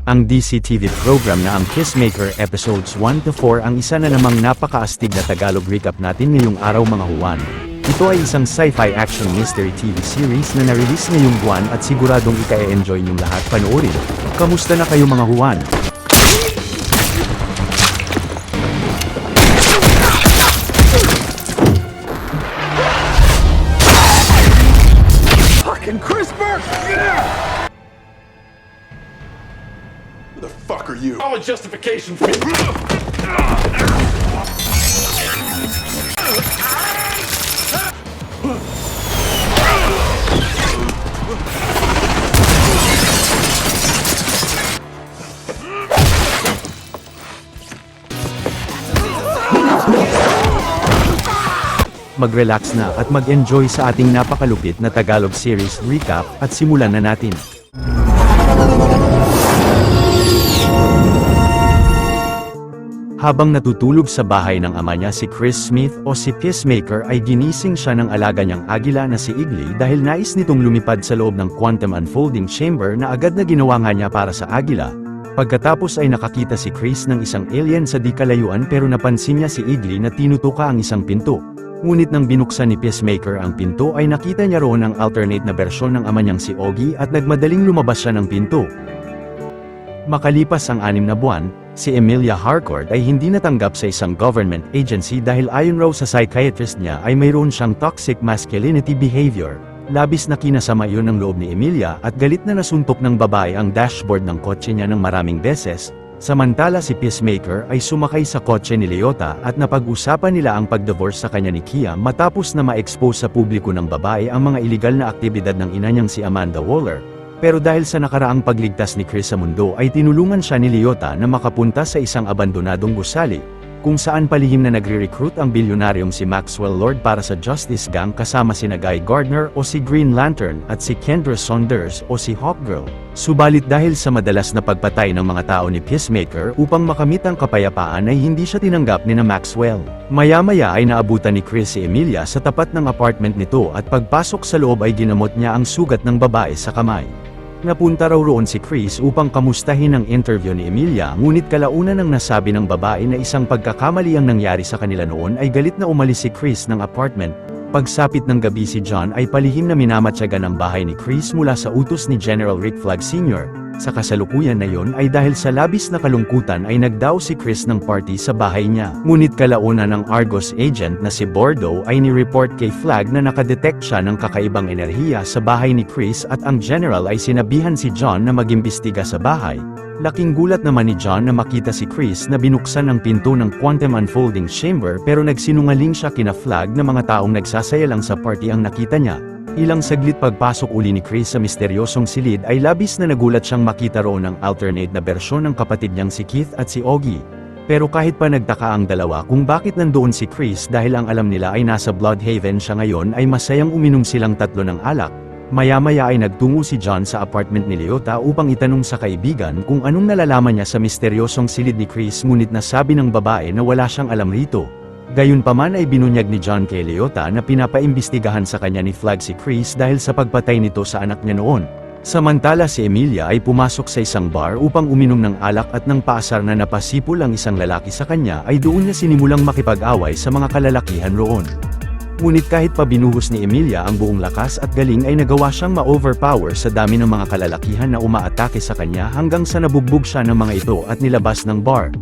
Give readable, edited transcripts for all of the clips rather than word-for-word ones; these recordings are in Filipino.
Ang DCTV program na ang Peacemaker Episodes 1 to 4 ang isa na namang napakaastig na Tagalog recap natin ngayong araw mga Juan. Ito ay isang sci-fi action mystery TV series na na-release ngayong buwan at siguradong ika-enjoy niyong lahat panoorin. Kamusta na kayo mga Juan? Fucking CRISPR! Yeah! Who the fuck are you? All a justification for me. Mag-relax na at mag-enjoy sa ating napakalupit na Tagalog series recap at simulan na natin. Habang natutulog sa bahay ng ama niya si Chris Smith o si Peacemaker ay ginising siya ng alaga niyang agila na si Igli dahil nais nitong lumipad sa loob ng quantum unfolding chamber na agad na ginawa nga niya para sa agila. Pagkatapos ay nakakita si Chris ng isang alien sa di kalayuan pero napansin niya si Igli na tinutuka ang isang pinto. Ngunit nang binuksan ni Peacemaker ang pinto ay nakita niya roon ang alternate na bersyon ng ama niyang si Ogie at nagmadaling lumabas siya ng pinto. Makalipas ang 6 na buwan, si Emilia Harcourt ay hindi natanggap sa isang government agency dahil ayon raw sa psychiatrist niya ay mayroon siyang toxic masculinity behavior. Labis na kinasama iyon ng loob ni Emilia at galit na nasuntok ng babae ang dashboard ng kotse niya ng maraming beses. Samantala si Peacemaker ay sumakay sa kotse ni Leota at napag-usapan nila ang pag-divorce sa kanya ni Kia matapos na ma-expose sa publiko ng babae ang mga iligal na aktibidad ng ina niyang si Amanda Waller. Pero dahil sa nakaraang pagligtas ni Chris sa mundo ay tinulungan siya ni Leota na makapunta sa isang abandonadong gusali, kung saan palihim na nagre-recruit ang bilyonaryong si Maxwell Lord para sa Justice Gang kasama sina Guy Gardner o si Green Lantern at si Kendra Saunders o si Hawkgirl. Subalit dahil sa madalas na pagpatay ng mga tao ni Peacemaker upang makamit ang kapayapaan ay hindi siya tinanggap ni na Maxwell. Maya-maya ay naabutan ni Chris si Emilia sa tapat ng apartment nito at pagpasok sa loob ay ginamot niya ang sugat ng babae sa kamay. Napunta raw roon si Chris upang kamustahin ang interview ni Emilia ngunit kalaunan ng nasabi ng babae na isang pagkakamali ang nangyari sa kanila noon ay galit na umalis si Chris ng apartment. Pagsapit ng gabi si John ay palihim na minamatyagan ang bahay ni Chris mula sa utos ni General Rick Flag Sr. Sa kasalukuyan na yon ay dahil sa labis na kalungkutan ay nagdao si Chris ng party sa bahay niya. Ngunit kalaunan ng Argos agent na si Bordeaux ay ni-report kay Flag na nakadetect siya ng kakaibang enerhiya sa bahay ni Chris at ang General ay sinabihan si John na mag-imbestiga sa bahay. Laking gulat naman ni John na makita si Chris na binuksan ang pinto ng quantum unfolding chamber pero nagsinungaling siya kina Flag na mga taong nagsasaya lang sa party ang nakita niya. Ilang saglit pagpasok uli ni Chris sa misteryosong silid ay labis na nagulat siyang makita roon ang alternate na bersyon ng kapatid niyang si Keith at si Ogie. Pero kahit pa nagtaka ang dalawa kung bakit nandoon si Chris dahil ang alam nila ay nasa Bloodhaven siya ngayon ay masayang uminom silang tatlo ng alak. Maya-maya ay nagtungo si John sa apartment ni Leota upang itanong sa kaibigan kung anong nalalaman niya sa misteryosong silid ni Chris ngunit nasabi ng babae na wala siyang alam rito. Gayunpaman ay binunyag ni John kay Leota na pinapaimbestigahan sa kanya ni Flag si Chris dahil sa pagpatay nito sa anak niya noon. Samantala si Emilia ay pumasok sa isang bar upang uminom ng alak at nang paasar na napasipol ang isang lalaki sa kanya ay doon niya sinimulang makipag-away sa mga kalalakihan roon. Ngunit kahit pa binuhos ni Emilia ang buong lakas at galing ay nagawa siyang ma-overpower sa dami ng mga kalalakihan na umaatake sa kanya hanggang sa nabugbog siya ng mga ito at nilabas ng bar.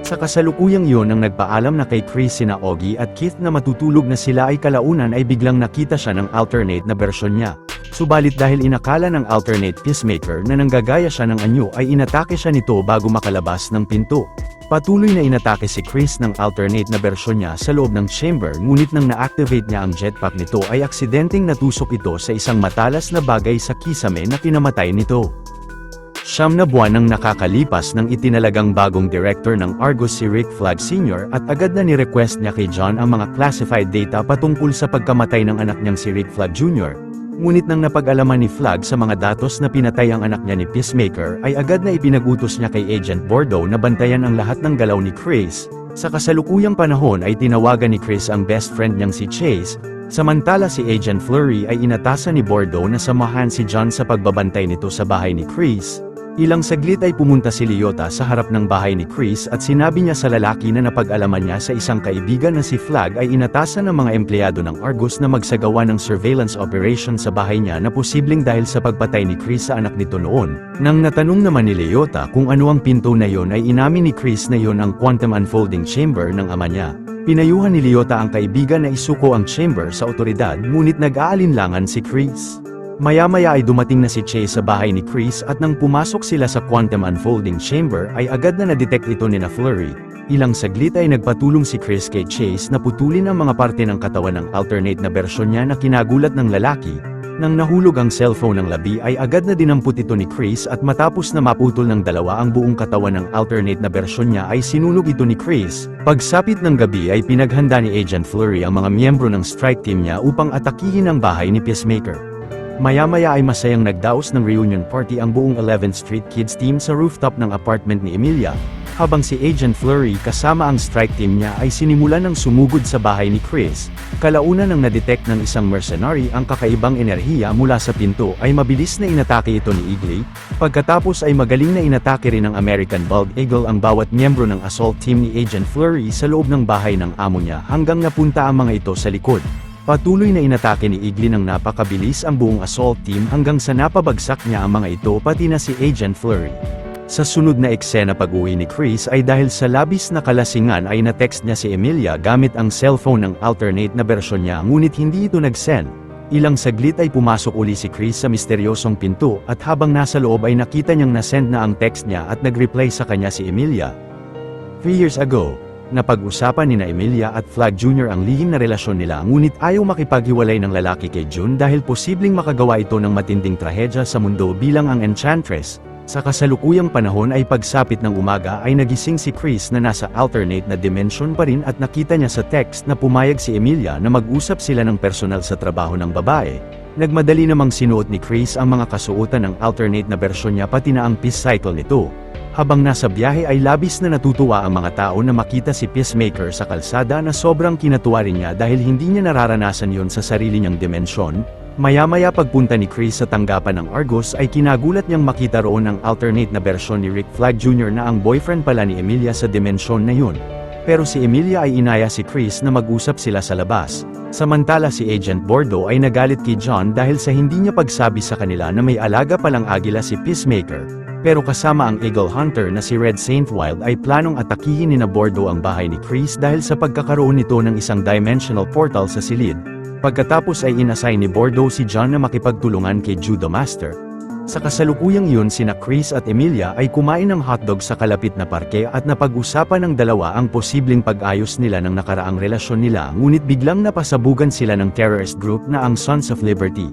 Sa kasalukuyang iyon nang nagpaalam na kay Chris sina Ogie at Keith na matutulog na sila ay kalaunan ay biglang nakita siya ng alternate na bersyon niya. Subalit dahil inakala ng alternate Peacemaker na nanggagaya siya ng anyo ay inatake siya nito bago makalabas ng pinto. Patuloy na inatake si Chris ng alternate na bersyon niya sa loob ng chamber ngunit nang na-activate niya ang jetpack nito ay aksidenteng natusok ito sa isang matalas na bagay sa kisame na kinamatay nito. 9 na buwan nang nakakalipas nang itinalagang bagong director ng Argos si Rick Flag Sr. at agad na ni-request niya kay John ang mga classified data patungkol sa pagkamatay ng anak niyang si Rick Flag Jr. Ngunit nang napag-alaman ni Flag sa mga datos na pinatay ang anak niya ni Peacemaker ay agad na ipinag-utos niya kay Agent Bordeaux na bantayan ang lahat ng galaw ni Chris. Sa kasalukuyang panahon ay tinawagan ni Chris ang best friend niyang si Chase. Samantala si Agent Fleury ay inatasan ni Bordeaux na samahan si John sa pagbabantay nito sa bahay ni Chris. Ilang saglit ay pumunta si Liotta sa harap ng bahay ni Chris at sinabi niya sa lalaki na napag-alaman niya sa isang kaibigan na si Flag ay inatasan ng mga empleyado ng Argus na magsagawa ng surveillance operation sa bahay niya na posibleng dahil sa pagpatay ni Chris sa anak nito noon. Nang natanong naman ni Liotta kung ano ang pinto na yon ay inamin ni Chris na yon ang quantum unfolding chamber ng ama niya. Pinayuhan ni Liotta ang kaibigan na isuko ang chamber sa otoridad ngunit nag-aalinlangan si Chris. Maya-maya ay dumating na si Chase sa bahay ni Chris at nang pumasok sila sa quantum unfolding chamber ay agad na na-detect ito ni Flurry. Ilang saglit ay nagpatulong si Chris kay Chase na putulin ang mga parte ng katawan ng alternate na bersyon niya na kinagulat ng lalaki. Nang nahulog ang cellphone ng labi ay agad na dinamput ito ni Chris at matapos na maputol ng dalawa ang buong katawan ng alternate na bersyon niya ay sinunog ito ni Chris. Pagsapit ng gabi ay pinaghanda ni Agent Flurry ang mga miyembro ng strike team niya upang atakihin ang bahay ni Peacemaker. Maya-maya ay masayang nagdaos ng reunion party ang buong 11th Street Kids team sa rooftop ng apartment ni Emilia, habang si Agent Flurry kasama ang strike team niya ay sinimulan ng sumugod sa bahay ni Chris. Kalaunan nang na-detect ng isang mercenary ang kakaibang enerhiya mula sa pinto ay mabilis na inatake ito ni Eagle. Pagkatapos ay magaling na inatake rin ng American Bald Eagle ang bawat miyembro ng assault team ni Agent Flurry sa loob ng bahay ng amo niya hanggang napunta ang mga ito sa likod. Patuloy na inatake ni Eagle ng napakabilis ang buong assault team hanggang sa napabagsak niya ang mga ito pati na si Agent Flurry. Sa sunod na eksena pag-uwi ni Chris ay dahil sa labis na kalasingan ay na-text niya si Emilia gamit ang cellphone ng alternate na bersyon niya ngunit hindi ito nag-send. Ilang saglit ay pumasok uli si Chris sa misteryosong pinto at habang nasa loob ay nakita niyang na-send na ang text niya at nag-reply sa kanya si Emilia. 3 years ago. Napag-usapan ni na Emilia at Flag Jr. ang lihim na relasyon nila ngunit ayaw makipaghiwalay ng lalaki kay June dahil posibleng makagawa ito ng matinding trahedya sa mundo bilang ang Enchantress. Sa kasalukuyang panahon ay pagsapit ng umaga ay nagising si Chris na nasa alternate na dimension pa rin at nakita niya sa text na pumayag si Emilia na mag-usap sila ng personal sa trabaho ng babae. Nagmadali namang sinuot ni Chris ang mga kasuotan ng alternate na bersyon niya pati na ang peace cycle nito. Habang nasa biyahe ay labis na natutuwa ang mga tao na makita si Peacemaker sa kalsada na sobrang kinatuwa rin niya dahil hindi niya nararanasan yon sa sarili niyang dimensyon. Maya-maya pagpunta ni Chris sa tanggapan ng Argus ay kinagulat niyang makita roon ang alternate na bersyon ni Rick Flag Jr. na ang boyfriend pala ni Emilia sa dimensyon na yun. Pero si Emilia ay inaya si Chris na mag-usap sila sa labas. Samantala si Agent Bordeaux ay nagalit kay John dahil sa hindi niya pagsabi sa kanila na may alaga palang agila si Peacemaker. Pero kasama ang Eagle Hunter na si Red Saint Wild ay planong atakihin ni na Bordeaux ang bahay ni Chris dahil sa pagkakaroon nito ng isang dimensional portal sa silid. Pagkatapos ay inassign ni Bordeaux si John na makipagtulungan kay Judo Master. Sa kasalukuyang yun sina Chris at Emilia ay kumain ng hotdog sa kalapit na parke at napag-usapan ng dalawa ang posibleng pag-ayos nila ng nakaraang relasyon nila ngunit biglang napasabugan sila ng terrorist group na ang Sons of Liberty.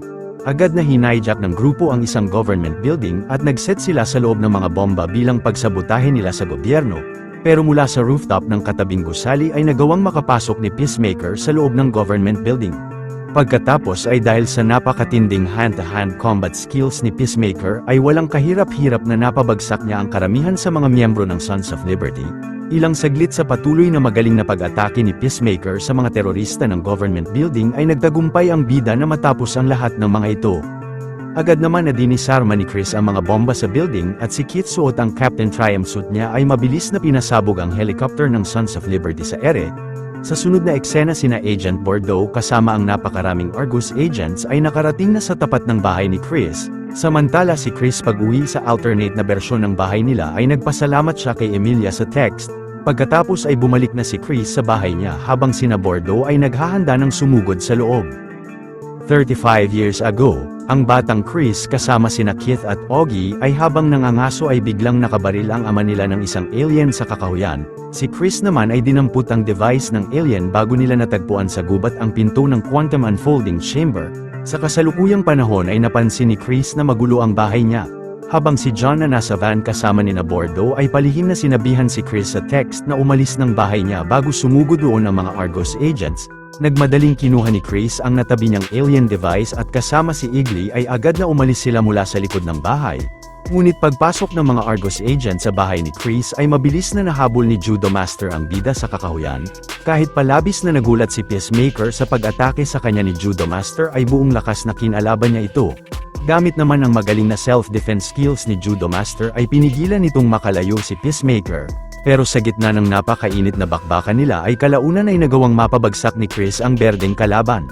Agad na hinayjack ng grupo ang isang government building at nagset sila sa loob ng mga bomba bilang pagsabotahe nila sa gobyerno. Pero mula sa rooftop ng katabing gusali ay nagawang makapasok ni Peacemaker sa loob ng government building. Pagkatapos ay dahil sa napakatinding hand-to-hand combat skills ni Peacemaker ay walang kahirap-hirap na napabagsak niya ang karamihan sa mga miyembro ng Sons of Liberty. Ilang saglit sa patuloy na magaling na pag-atake ni Peacemaker sa mga terorista ng government building ay nagtagumpay ang bida na matapos ang lahat ng mga ito. Agad naman na dinisarma ni Chris ang mga bomba sa building at si Kit suot ang Captain Triumph suit niya ay mabilis na pinasabog ang helicopter ng Sons of Liberty sa ere. Sa sunod na eksena sina Agent Bordeaux kasama ang napakaraming Argus agents ay nakarating na sa tapat ng bahay ni Chris. Samantala si Chris pag-uwi sa alternate na bersyon ng bahay nila ay nagpasalamat siya kay Emilia sa text. Pagkatapos ay bumalik na si Chris sa bahay niya habang sina Bordeaux ay naghahanda ng sumugod sa loob. 35 years ago, ang batang Chris kasama sina Keith at Augie ay habang nangangaso ay biglang nakabaril ang ama nila ng isang alien sa kakahuyan. Si Chris naman ay dinamput ang device ng alien bago nila natagpuan sa gubat ang pinto ng quantum unfolding chamber. Sa kasalukuyang panahon ay napansin ni Chris na magulo ang bahay niya. Habang si John na nasa van kasama ni na Bordeaux ay palihim na sinabihan si Chris sa text na umalis ng bahay niya bago sumugod doon ang mga Argus agents. Nagmadaling kinuha ni Chris ang natabi niyang alien device at kasama si Eagle ay agad na umalis sila mula sa likod ng bahay. Ngunit pagpasok ng mga Argus agents sa bahay ni Chris ay mabilis na nahabol ni Judo Master ang bida sa kakahuyan. Kahit palabis na nagulat si Peacemaker sa pag-atake sa kanya ni Judo Master ay buong lakas na kinalaban niya ito. Gamit naman ang magaling na self-defense skills ni Judo Master ay pinigilan nitong makalayo si Peacemaker. Pero sa gitna ng napakainit na bakbakan nila ay kalaunan ay nagawang mapabagsak ni Chris ang berdeng kalaban.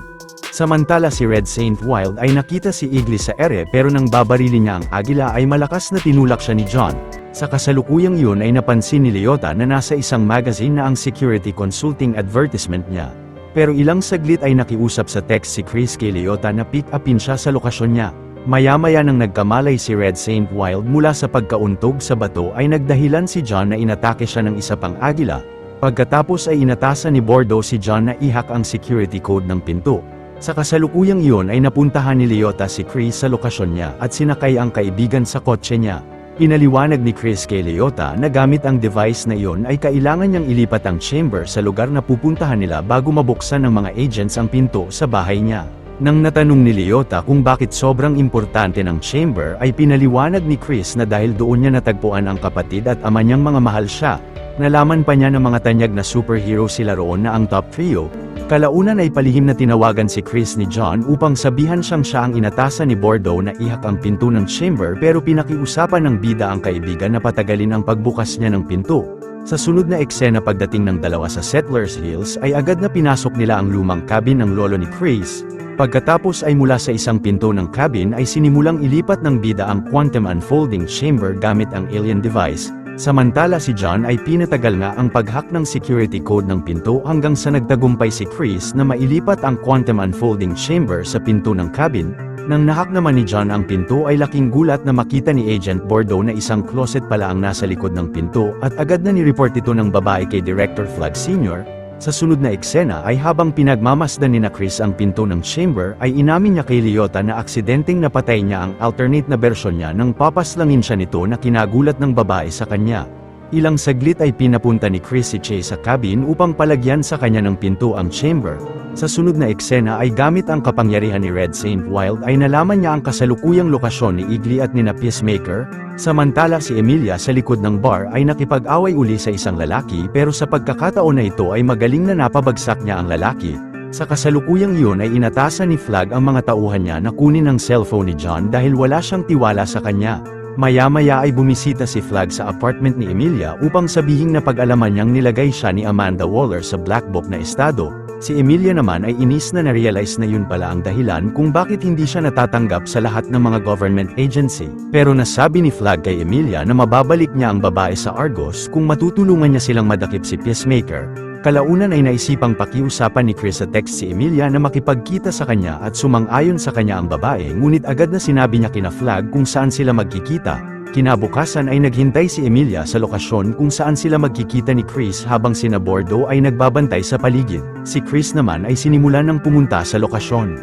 Samantala si Red Saint Wild ay nakita si Igli sa ere pero nang babarilin niya ang agila ay malakas na tinulak siya ni John. Sa kasalukuyang yun ay napansin ni Leota na nasa isang magazine na ang security consulting advertisement niya. Pero ilang saglit ay nakiusap sa text si Chris kay Leota na pick upin siya sa lokasyon niya. Maya-maya nang nagkamalay si Red Saint Wild mula sa pagkauntog sa bato ay nagdahilan si John na inatake siya ng isa pang agila. Pagkatapos ay inatasan ni Bordeaux si John na ihak ang security code ng pinto. Sa kasalukuyang iyon ay napuntahan ni Leota si Chris sa lokasyon niya at sinakay ang kaibigan sa kotse niya. Pinaliwanag ni Chris kay Leota na gamit ang device na iyon ay kailangan niyang ilipat ang chamber sa lugar na pupuntahan nila bago mabuksan ng mga agents ang pinto sa bahay niya. Nang natanong ni Leota kung bakit sobrang importante ng chamber ay pinaliwanag ni Chris na dahil doon niya natagpuan ang kapatid at ama niyang mga mahal siya. Nalaman pa niya ng mga tanyag na superhero sila roon na ang top trio. Kalaunan ay palihim na tinawagan si Chris ni John upang sabihan siyang siya ang inatasan ni Bordeaux na ihak ang pinto ng chamber pero pinakiusapan ng bida ang kaibigan na patagalin ang pagbukas niya ng pinto. Sa sunod na eksena pagdating ng dalawa sa Settlers Hills ay agad na pinasok nila ang lumang cabin ng lolo ni Chris. Pagkatapos ay mula sa isang pinto ng cabin ay sinimulang ilipat ng bida ang quantum unfolding chamber gamit ang alien device. Samantala si John ay pinatagal nga ang paghack ng security code ng pinto hanggang sa nagtagumpay si Chris na mailipat ang quantum unfolding chamber sa pinto ng cabin. Nang nahack naman ni John ang pinto ay laking gulat na makita ni Agent Bordeaux na isang closet pala ang nasa likod ng pinto at agad na ni-report ito ng babae kay Director Flag Sr. Sa sunod na eksena ay habang pinagmamasdan ni na Chris ang pinto ng chamber ay inamin niya kay Leota na aksidenteng napatay niya ang alternate na bersyon niya nang papaslangin siya nito na kinagulat ng babae sa kanya. Ilang saglit ay pinapunta ni Chris si Che sa cabin upang palagyan sa kanya ng pinto ang chamber. Sa sunod na eksena ay gamit ang kapangyarihan ni Red Saint Wild ay nalaman niya ang kasalukuyang lokasyon ni Igli at ni na Peacemaker. Samantala si Emilia sa likod ng bar ay nakipag-away uli sa isang lalaki pero sa pagkakataon na ito ay magaling na napabagsak niya ang lalaki. Sa kasalukuyang iyon ay inatasan ni Flag ang mga tauhan niya na kunin ang cellphone ni John dahil wala siyang tiwala sa kanya. Maya-maya ay bumisita si Flag sa apartment ni Emilia upang sabihing na pag-alaman niyang nilagay siya ni Amanda Waller sa black book na estado. Si Emilia naman ay inis na na-realize na yun pala ang dahilan kung bakit hindi siya natatanggap sa lahat ng mga government agency. Pero nasabi ni Flag kay Emilia na mababalik niya ang babae sa Argos kung matutulungan niya silang madakip si Peacemaker. Kalaunan ay naisipang pakiusapan ni Chris sa text si Emilia na makipagkita sa kanya at sumang-ayon sa kanya ang babae ngunit agad na sinabi niya kina Flag kung saan sila magkikita. Kinabukasan ay naghintay si Emilia sa lokasyon kung saan sila magkikita ni Chris habang sina Bordeaux ay nagbabantay sa paligid. Si Chris naman ay sinimulan ng pumunta sa lokasyon.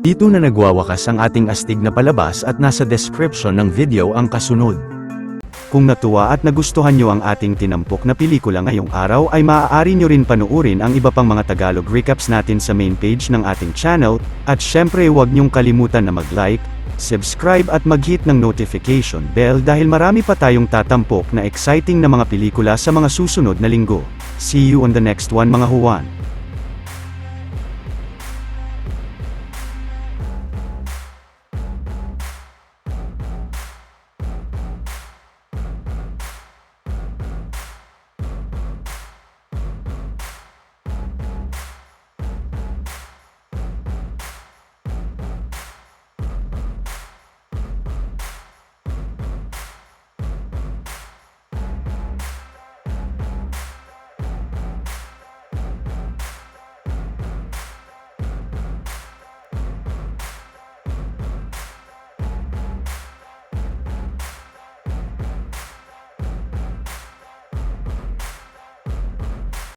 Dito na nagwawakas ang ating astig na palabas at nasa description ng video ang kasunod. Kung natuwa at nagustuhan nyo ang ating tinampok na pelikula ngayong araw ay maaari nyo rin panuorin ang iba pang mga Tagalog recaps natin sa main page ng ating channel, at syempre huwag nyong kalimutan na mag-like, subscribe at mag-hit ng notification bell dahil marami pa tayong tatampok na exciting na mga pelikula sa mga susunod na linggo. See you on the next one mga Juan.